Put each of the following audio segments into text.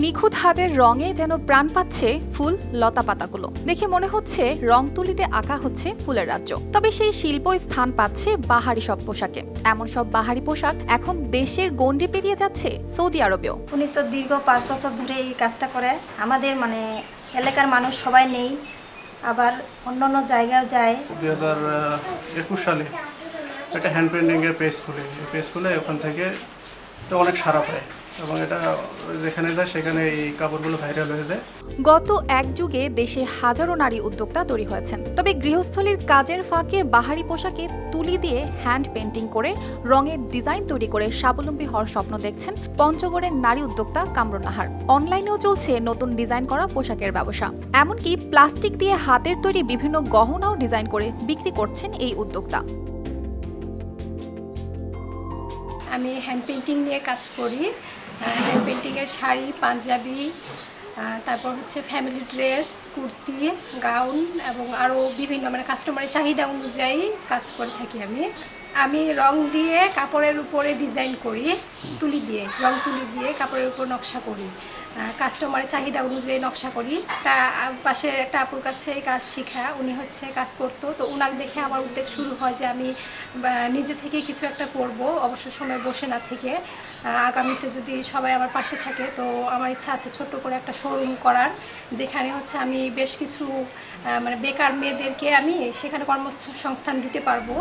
নিখুঁত হাতের রঙে যেন প্রাণ পাচ্ছে ফুল লতা পাতাগুলো। দেখে মনে হচ্ছে রং তুলিতে আঁকা হচ্ছে ফুলের রাজ্য। তবে সেই শিল্প স্থান পাচ্ছে বাহারি সব পোশাকে। এমন সব বাহারি পোশাক এখন দেশের গণ্ডি পেরিয়ে যাচ্ছে সৌদি আরবেও। উনি তো দীর্ঘ 5 বছর ধরে এই কাজটা করে। আমাদের এলাকার মানুষ সবাই নেই, আবার অন্যান্য জায়গায় যায়। 2021 সালে একটা হ্যান্ড পেন্টিংয়ের পেজ খুলে ওখান থেকে তো অনেক সাড়া পায় এবং এটা যেখানে যায় সেখানে এই কাপড়গুলো ভাইরাল হয়ে যায়। গত এক যুগে দেশে হাজারো নারী উদ্যোক্তা তৈরি হয়েছেন। তবে গৃহস্থলীর কাজের ফাঁকে বাহারি পোশাকে তুলি দিয়ে হ্যান্ড পেন্টিং করে রঙের ডিজাইন তৈরি করে স্বাবলম্বী হওয়ার স্বপ্ন দেখছেন পঞ্চগড়ের নারী উদ্যোক্তা কামরুন নাহার। অনলাইনেও চলছে নতুন ডিজাইন করা পোশাকের ব্যবসা। এমনকি প্লাস্টিক দিয়ে হাতের তৈরি বিভিন্ন গহনাও ডিজাইন করে বিক্রি করছেন এই উদ্যোক্তা। আমি হ্যান্ড পেন্টিং নিয়ে কাজ করি। হ্যান্ড পেন্টিংয়ের শাড়ি, পাঞ্জাবি, তারপর হচ্ছে ফ্যামিলি ড্রেস, কুর্তি, গাউন এবং আরও বিভিন্ন কাস্টমারের চাহিদা অনুযায়ী কাজ করে থাকি। আমি রং দিয়ে কাপড়ের উপরে ডিজাইন করি, রং তুলি দিয়ে কাপড়ের উপর নকশা করি, কাস্টমারের চাহিদা অনুযায়ী নকশা করি। পাশের একটা আপুর কাছে কাজ শেখা, উনি কাজ করতো, তো ওনাকে দেখে আমার উদ্যোগ শুরু হয় যে আমি নিজে থেকে কিছু একটা করব, অবসর সময় বসে না থেকে। আগামীতে যদি সবাই আমার পাশে থাকে তো আমার ইচ্ছা আছে ছোট্ট করে একটা শোরুম করার, যেখানে আমি বেশ কিছু বেকার মেয়েদেরকে আমি সেখানে কর্মসংস্থান দিতে পারবো।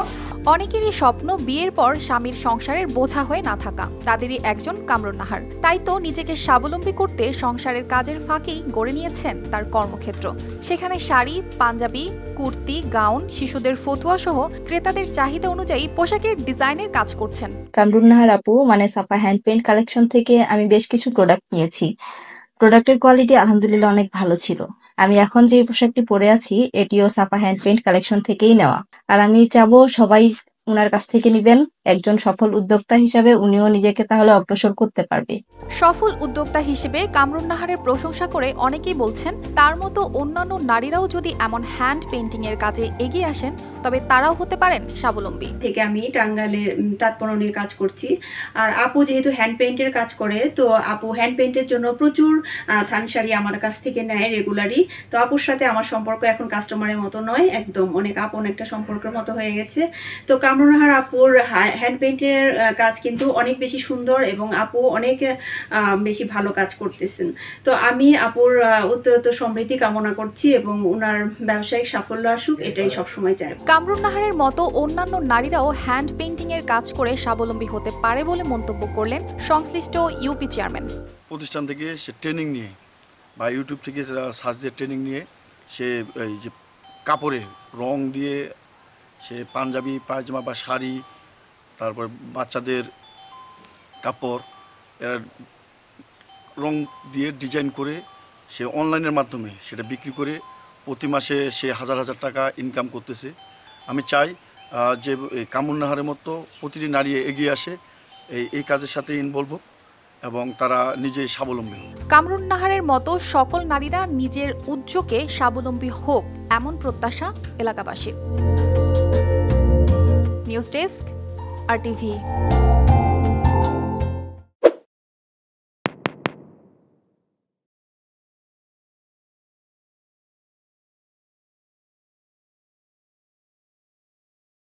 অনেকেরই স্বপ্ন বিয়ের পর স্বামীর সংসারের বোঝা হয়ে না থাকা। তাদেরই একজন কামরুন নাহার। তাই তো নিজেকে স্বাবলম্বী করতে সংসারের কাজের ফাঁকেই গড়ে নিয়েছেন তার কর্মক্ষেত্র। সেখানে শাড়ি, পাঞ্জাবি, কুর্তি, গাউন, শিশুদের ফতুয়া সহ ক্রেতাদের চাহিদা অনুযায়ী পোশাকের ডিজাইনের কাজ করছেন। কামরুন নাহার আপু সাফা হ্যান্ড পেইন্ট কালেকশন থেকে আমি বেশ কিছু প্রোডাক্ট নিয়েছি। প্রোডাক্টের কোয়ালিটি আলহামদুলিল্লাহ অনেক ভালো ছিল। আমি এখন যে পোশাকটি পরে আছি এটিও সাফা হ্যান্ড পেইন্ট কালেকশন থেকেই নেওয়া। আর আমি চাবো সবাই উনার কাছ থেকে নিবেন। একজন সফল উদ্যোক্তা হিসাবে উনিও নিজেকে তাহলে অগ্রসর করতে পারবে। সফল উদ্যোক্তা হিসেবে কামরুন নাহারের প্রশংসা করে অনেকেই বলছেন তার মতো অন্যান্য নারীরাও যদি এমন হ্যান্ড পেইন্টিং এর কাজে এগিয়ে আসেন তবে তারাও হতে পারেন স্বাবলম্বী। থেকে আমি টাঙ্গাইলের তাঁতপণ্য নিয়ে কাজ করছি। আর আপু যেহেতু হ্যান্ড পেইন্টের কাজ করে, তো আপু হ্যান্ড পেইন্টের জন্য প্রচুর থান শাড়ি আমার কাছ থেকে নেয় রেগুলারই। তো আপুর সাথে আমার সম্পর্ক এখন কাস্টমারের মতো নয়, একদম অনেক আপন একটা সম্পর্কের মতো হয়ে গেছে। তো কামরুন নাহার আপুর হ্যান্ড পেইন্টের কাজ কিন্তু অনেক বেশি সুন্দর এবং আপু অনেক বেশি ভালো কাজ করতেছেন। তো আমি আপুর উত্তরোত্তর সমৃদ্ধি কামনা করছি এবং ওনার ব্যবসায়িক সাফল্য আসুক, এটাই সবসময় চাই। কামরুন নাহারের মতো অন্যান্য নারীরাও হ্যান্ড পেইন্টিং এর কাজ করে স্বাবলম্বী হতে পারে বলে মন্তব্য করলেন সংশ্লিষ্ট ইউপি চেয়ারম্যান। প্রতিষ্ঠান থেকে সে ট্রেনিং নিয়ে বা ইউটিউব থেকে সার্চ দিয়ে ট্রেনিং নিয়ে সে এই যে কাপড়ে রং দিয়ে সে পাঞ্জাবি, পায়জামা বা শাড়ি, তারপর বাচ্চাদের কাপড় রং দিয়ে ডিজাইন করে সে অনলাইনের মাধ্যমে সেটা বিক্রি করে প্রতি মাসে সে হাজার হাজার টাকা ইনকাম করতেছে। আমি চাই যে কামরুন নাহারের মতো প্রতিটি নারী এগিয়ে আসে, এই কাজের সাথে ইনভলভ হোক এবং তারা নিজে স্বাবলম্বী হোক। কামরুন নাহারের মতো সকল নারীরা নিজের উদ্যোগে স্বাবলম্বী হোক, এমন প্রত্যাশা এলাকাবাসীর। News desk, RTV।